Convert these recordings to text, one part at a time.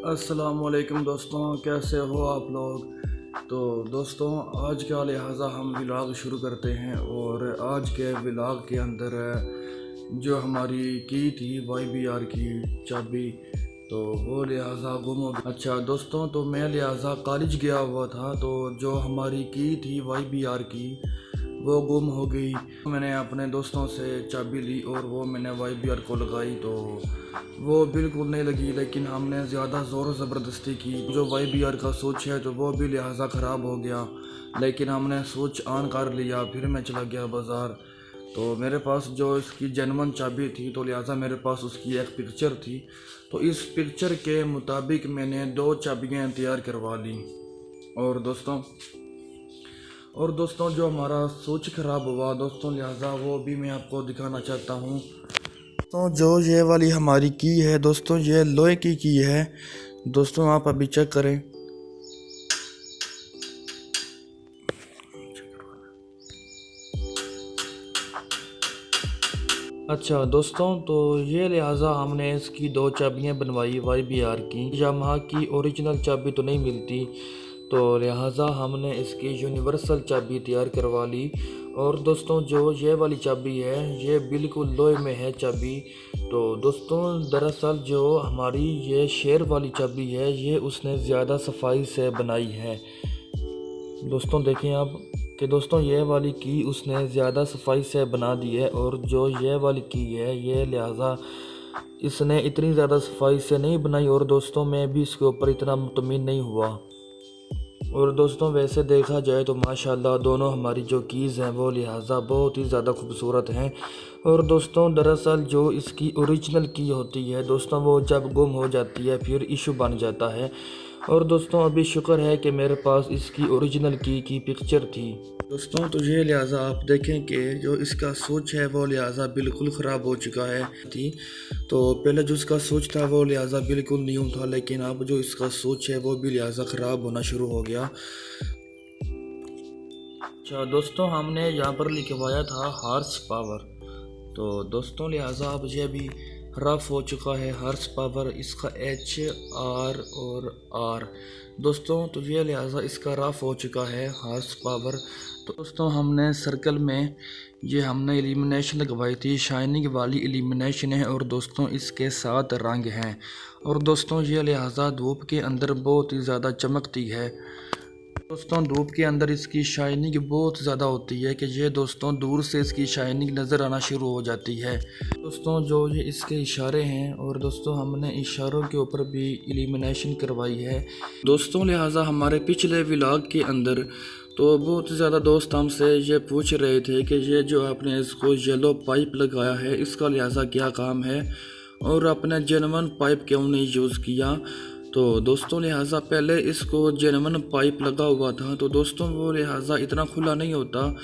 अस्सलामुअलैकुम दोस्तों, कैसे हो आप लोग। तो दोस्तों, आज का लिहाजा हम व्लॉग शुरू करते हैं। और आज के व्लॉग के अंदर जो हमारी की थी YBR की चाबी, तो वो लिहाजा गुम हो गई। अच्छा दोस्तों, तो मैं लिहाजा कॉलेज गया हुआ था, तो जो हमारी की थी YBR की वो गुम हो गई। मैंने अपने दोस्तों से चाबी ली और वो मैंने YBR को लगाई, तो वो बिल्कुल नहीं लगी। लेकिन हमने ज़्यादा ज़ोर ज़बरदस्ती की। जो YBR का स्विच है तो वो भी लिहाजा ख़राब हो गया, लेकिन हमने स्विच ऑन कर लिया। फिर मैं चला गया बाज़ार, तो मेरे पास जो इसकी जेन्युइन चाबी थी, तो लिहाजा मेरे पास उसकी एक पिक्चर थी। तो इस पिक्चर के मुताबिक मैंने 2 चाबियाँ तैयार करवा ली। और दोस्तों जो हमारा स्विच ख़राब हुआ दोस्तों, लिहाजा वो भी मैं आपको दिखाना चाहता हूँ। तो जो ये वाली हमारी की है दोस्तों, ये लोहे की है दोस्तों, आप अभी चेक करें। अच्छा दोस्तों, तो ये लिहाजा हमने इसकी 2 चाबियाँ बनवाई YBR की। यामाहा की ओरिजिनल चाबी तो नहीं मिलती, तो लिहाजा हमने इसकी यूनिवर्सल चाबी तैयार करवा ली। और दोस्तों जो ये वाली चाबी है, ये बिल्कुल लोहे में है चाबी। तो दोस्तों दरअसल जो हमारी ये शेर वाली चाबी है, ये उसने ज़्यादा सफाई से बनाई है। दोस्तों देखें आप कि दोस्तों ये वाली की उसने ज़्यादा सफाई से बना दी है, और जो ये वाली की है ये लिहाजा इसने इतनी ज़्यादा सफाई से नहीं बनाई। और दोस्तों मैं भी इसके ऊपर इतना मुतमिन नहीं हुआ। और दोस्तों वैसे देखा जाए तो माशाल्लाह दोनों हमारी जो कीज़ हैं वो लिहाजा बहुत ही ज़्यादा खूबसूरत हैं। और दोस्तों दरअसल जो इसकी ओरिजिनल की होती है दोस्तों, वो जब गुम हो जाती है फिर इशू बन जाता है। और दोस्तों अभी शुक्र है कि मेरे पास इसकी ओरिजिनल की पिक्चर थी दोस्तों। तो ये लिहाजा आप देखें कि जो इसका स्विच है वो लिहाजा बिल्कुल ख़राब हो चुका है थी। तो पहले जो इसका स्विच था वो लिहाजा बिल्कुल न्यू था, लेकिन अब जो इसका स्विच है वो भी लिहाजा ख़राब होना शुरू हो गया। अच्छा दोस्तों, हमने यहाँ पर लिखवाया था हॉर्स पावर। तो दोस्तों लिहाजा अब ये भी रफ़ हो चुका है हॉर्स पावर, इसका HR और R दोस्तों। तो ये लिहाजा इसका रफ़ हो चुका है हॉर्स पावर। तो दोस्तों हमने सर्कल में ये हमने एलिमिनेशन लगवाई थी, शाइनिंग वाली एलिमिनेशन है। और दोस्तों इसके 7 रंग हैं। और दोस्तों ये लिहाजा धूप के अंदर बहुत ही ज़्यादा चमकती है। दोस्तों धूप के अंदर इसकी शाइनिंग बहुत ज़्यादा होती है कि ये दोस्तों दूर से इसकी शाइनिंग नज़र आना शुरू हो जाती है। दोस्तों जो ये इसके इशारे हैं, और दोस्तों हमने इशारों के ऊपर भी एलिमिनेशन करवाई है दोस्तों। लिहाजा हमारे पिछले व्लॉग के अंदर तो बहुत ज़्यादा दोस्त हमसे ये पूछ रहे थे कि ये जो आपने इसको येलो पाइप लगाया है इसका लिहाजा क्या काम है, और आपने जेन्युइन पाइप क्यों नहीं यूज़ किया। तो दोस्तों लिहाजा पहले इसको जेन्युइन पाइप लगा हुआ था, तो दोस्तों वो लिहाजा इतना खुला नहीं होता,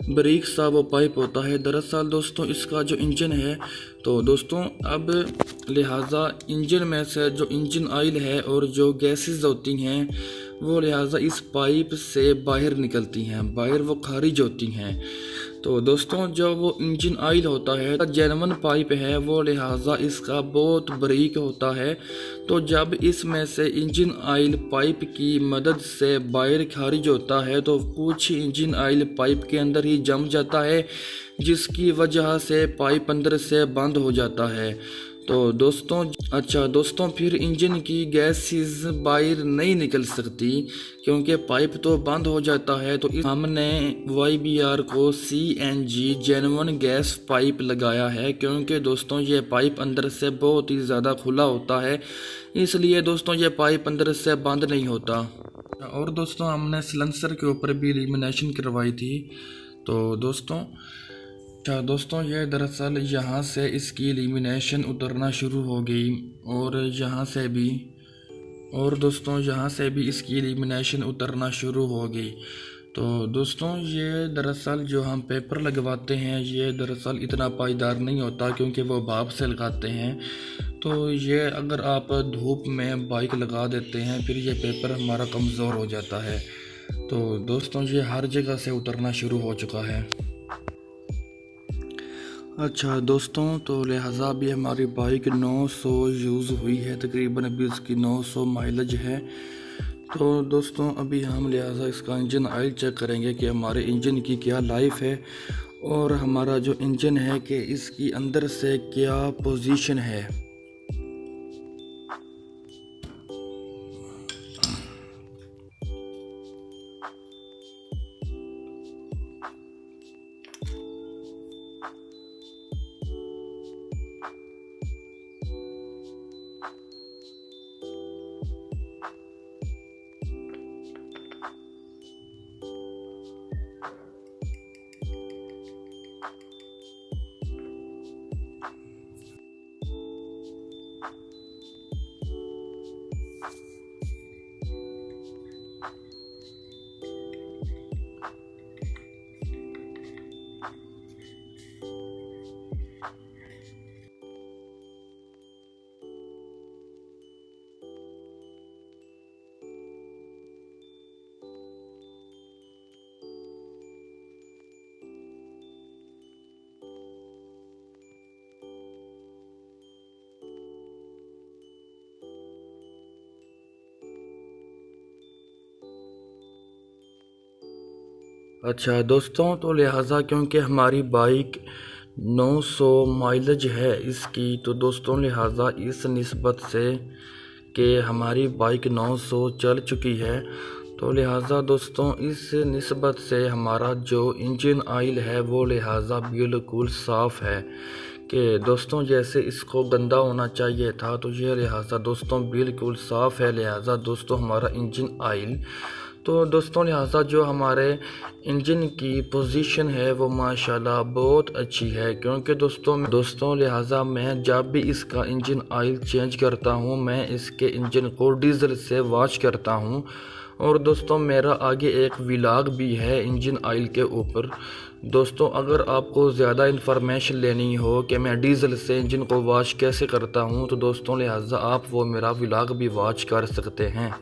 बारीक सा वो पाइप होता है। दरअसल दोस्तों इसका जो इंजन है, तो दोस्तों अब लिहाजा इंजन में से जो इंजन ऑयल है और जो गैसेस होती हैं वो लिहाजा इस पाइप से बाहर निकलती हैं, बाहर वो खारिज होती हैं। तो दोस्तों जो वो इंजन ऑयल होता है जेन्युइन पाइप है, वो लिहाजा इसका बहुत बारीक होता है। तो जब इसमें से इंजन ऑयल पाइप की मदद से बाहर खारिज होता है, तो कुछ इंजन ऑयल पाइप के अंदर ही जम जाता है, जिसकी वजह से पाइप अंदर से बंद हो जाता है। तो दोस्तों अच्छा दोस्तों, फिर इंजन की गैसेस बाहर नहीं निकल सकती क्योंकि पाइप तो बंद हो जाता है। तो हमने YBR को CNG जेन्युइन गैस पाइप लगाया है, क्योंकि दोस्तों ये पाइप अंदर से बहुत ही ज़्यादा खुला होता है, इसलिए दोस्तों ये पाइप अंदर से बंद नहीं होता। और दोस्तों हमने सिलेंसर के ऊपर भी एलिमिनेशन करवाई थी। तो दोस्तों ये दरअसल यहाँ से इसकी एलिमिनेशन उतरना शुरू हो गई, और दोस्तों यहाँ से भी इसकी एलिमिनेशन उतरना शुरू हो गई। तो दोस्तों ये दरअसल जो हम पेपर लगवाते हैं ये दरअसल इतना पाईदार नहीं होता, क्योंकि वो भाप से लगाते हैं। तो ये अगर आप धूप में बाइक लगा देते हैं फिर ये पेपर हमारा कमज़ोर हो जाता है। तो दोस्तों ये हर जगह से उतरना शुरू हो चुका है। अच्छा दोस्तों, तो लिहाजा भी हमारी बाइक 900 यूज़ हुई है, तकरीबन अभी इसकी 900 माइलेज है। तो दोस्तों अभी हम लिहाजा इसका इंजन ऑयल चेक करेंगे कि हमारे इंजन की क्या लाइफ है और हमारा जो इंजन है कि इसकी अंदर से क्या पोजीशन है। अच्छा दोस्तों, तो लिहाजा क्योंकि हमारी बाइक 900 माइलेज है इसकी, तो दोस्तों लिहाजा इस निस्बत से कि हमारी बाइक 900 चल चुकी है, तो लिहाजा दोस्तों इस निस्बत से हमारा जो इंजन ऑयल है वो लिहाजा बिल्कुल साफ़ है कि दोस्तों जैसे इसको गंदा होना चाहिए था, तो ये लिहाजा दोस्तों बिल्कुल साफ़ है। लिहाजा दोस्तों हमारा इंजन ऑयल, तो दोस्तों लिहाजा जो हमारे इंजन की पोजीशन है वो माशाल्लाह बहुत अच्छी है, क्योंकि दोस्तों लिहाजा मैं जब भी इसका इंजन ऑयल चेंज करता हूँ मैं इसके इंजन को डीजल से वॉश करता हूँ। और दोस्तों मेरा आगे एक व्लॉग भी है इंजन ऑयल के ऊपर। दोस्तों अगर आपको ज़्यादा इन्फॉर्मेशन लेनी हो कि मैं डीजल से इंजन को वॉश कैसे करता हूँ, तो दोस्तों लिहाजा आप वो मेरा व्लॉग भी वॉच कर सकते हैं।